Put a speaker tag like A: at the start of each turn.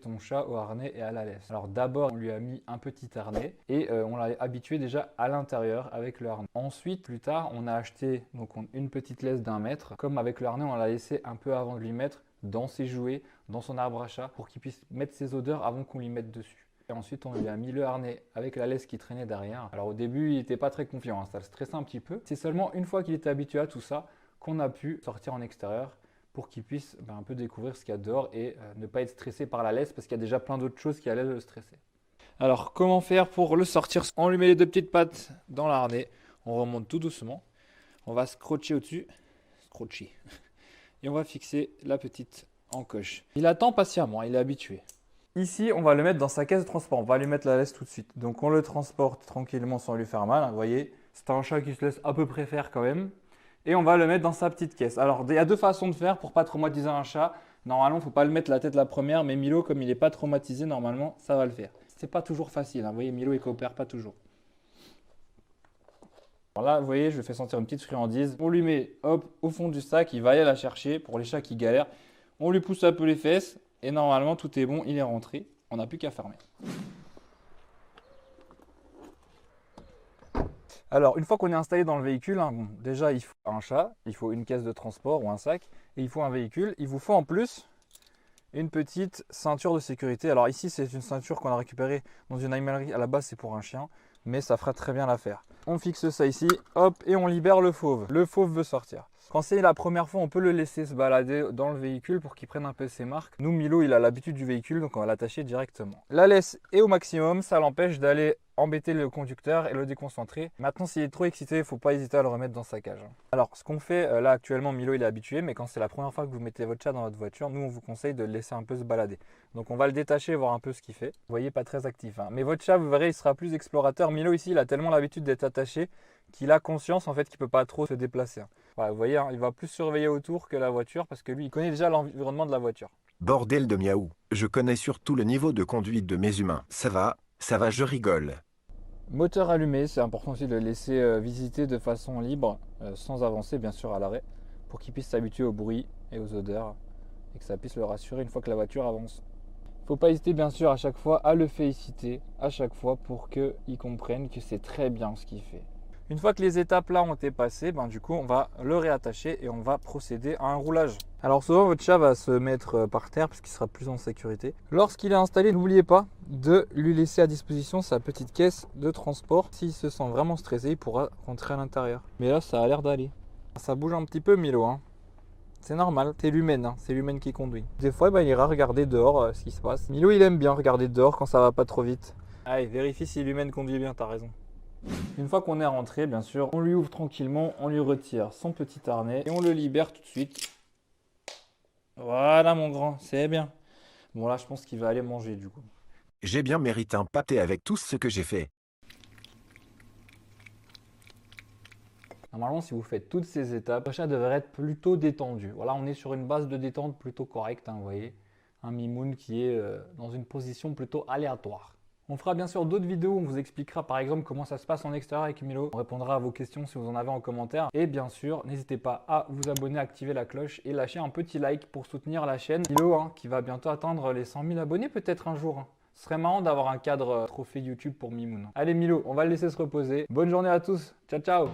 A: son chat au harnais et à la laisse. Alors d'abord, on lui a mis un petit harnais et on l'a habitué déjà à l'intérieur avec le harnais. Ensuite, plus tard, on a acheté donc une petite laisse d'1 mètre. Comme avec le harnais, on l'a laissé un peu avant de lui mettre dans ses jouets, dans son arbre à chat, pour qu'il puisse mettre ses odeurs avant qu'on lui mette dessus. Et ensuite, on lui a mis le harnais avec la laisse qui traînait derrière. Alors au début, il n'était pas très confiant, hein, ça le stressait un petit peu. C'est seulement une fois qu'il était habitué à tout ça qu'on a pu sortir en extérieur pour qu'il puisse un peu découvrir ce qu'il y a dehors et ne pas être stressé par la laisse parce qu'il y a déjà plein d'autres choses qui allaient le stresser. Alors, comment faire pour le sortir? On lui met les 2 petites pattes dans l'harnais, on remonte tout doucement, on va scrotcher au-dessus, et on va fixer la petite encoche. Il attend patiemment, il est habitué. Ici, on va le mettre dans sa caisse de transport, on va lui mettre la laisse tout de suite. Donc, on le transporte tranquillement sans lui faire mal, vous voyez, c'est un chat qui se laisse à peu près faire quand même. Et on va le mettre dans sa petite caisse. Alors, il y a 2 façons de faire pour ne pas traumatiser un chat. Normalement, il ne faut pas le mettre la tête la première, mais Milo, comme il n'est pas traumatisé, normalement, ça va le faire. C'est pas toujours facile, hein. Vous voyez, Milo, il coopère pas toujours. Alors là, vous voyez, je lui fais sentir une petite friandise. On lui met, hop, au fond du sac, il va aller la chercher. Pour les chats qui galèrent, on lui pousse un peu les fesses. Et normalement, tout est bon, il est rentré. On n'a plus qu'à fermer. Alors, une fois qu'on est installé dans le véhicule, hein, bon, déjà, il faut un chat, il faut une caisse de transport ou un sac, et il faut un véhicule. Il vous faut en plus une petite ceinture de sécurité. Alors ici, c'est une ceinture qu'on a récupérée dans une animalerie. À la base, c'est pour un chien, mais ça fera très bien l'affaire. On fixe ça ici, hop, et on libère le fauve. Le fauve veut sortir. Quand c'est la première fois, on peut le laisser se balader dans le véhicule pour qu'il prenne un peu ses marques. Nous, Milo, il a l'habitude du véhicule, donc on va l'attacher directement. La laisse est au maximum, ça l'empêche d'aller embêter le conducteur et le déconcentrer. Maintenant, s'il est trop excité, il ne faut pas hésiter à le remettre dans sa cage. Alors, ce qu'on fait, là actuellement, Milo, il est habitué, mais quand c'est la première fois que vous mettez votre chat dans votre voiture, nous, on vous conseille de le laisser un peu se balader. Donc, on va le détacher, voir un peu ce qu'il fait. Vous voyez, pas très actif, hein. Mais votre chat, vous verrez, il sera plus explorateur. Milo, ici, il a tellement l'habitude d'être attaché qu'il a conscience, en fait, qu'il ne peut pas trop se déplacer, hein. Voilà, vous voyez, hein, il va plus surveiller autour que la voiture parce que lui, il connaît déjà l'environnement de la voiture.
B: Bordel de miaou, je connais surtout le niveau de conduite de mes humains. Ça va, je rigole.
A: Moteur allumé, c'est important aussi de le laisser visiter de façon libre, sans avancer bien sûr à l'arrêt, pour qu'il puisse s'habituer au bruit et aux odeurs et que ça puisse le rassurer une fois que la voiture avance. Il ne faut pas hésiter bien sûr à chaque fois à le féliciter, à chaque fois pour qu'il comprenne que c'est très bien ce qu'il fait. Une fois que les étapes là ont été passées, du coup on va le réattacher et on va procéder à un roulage. Alors souvent votre chat va se mettre par terre parce qu'il sera plus en sécurité. Lorsqu'il est installé, n'oubliez pas de lui laisser à disposition sa petite caisse de transport. S'il se sent vraiment stressé, il pourra rentrer à l'intérieur. Mais là ça a l'air d'aller. Ça bouge un petit peu Milo, hein. C'est normal, c'est l'humaine, hein. C'est l'humaine qui conduit. Des fois il ira regarder dehors ce qui se passe. Milo il aime bien regarder dehors quand ça va pas trop vite. Allez, vérifie si l'humaine conduit bien, t'as raison. Une fois qu'on est rentré, bien sûr, on lui ouvre tranquillement, on lui retire son petit harnais et on le libère tout de suite. Voilà mon grand, c'est bien. Bon là, je pense qu'il va aller manger du coup.
B: J'ai bien mérité un pâté avec tout ce que j'ai fait.
A: Normalement, si vous faites toutes ces étapes, le chat devrait être plutôt détendu. Voilà, on est sur une base de détente plutôt correcte, hein, vous voyez. Un mimoun qui est dans une position plutôt aléatoire. On fera bien sûr d'autres vidéos où on vous expliquera par exemple comment ça se passe en extérieur avec Milo. On répondra à vos questions si vous en avez en commentaire. Et bien sûr, n'hésitez pas à vous abonner, activer la cloche et lâcher un petit like pour soutenir la chaîne Milo, hein, qui va bientôt atteindre les 100 000 abonnés peut-être un jour, hein. Ce serait marrant d'avoir un cadre trophée YouTube pour Mimoun. Allez Milo, on va le laisser se reposer. Bonne journée à tous. Ciao, ciao.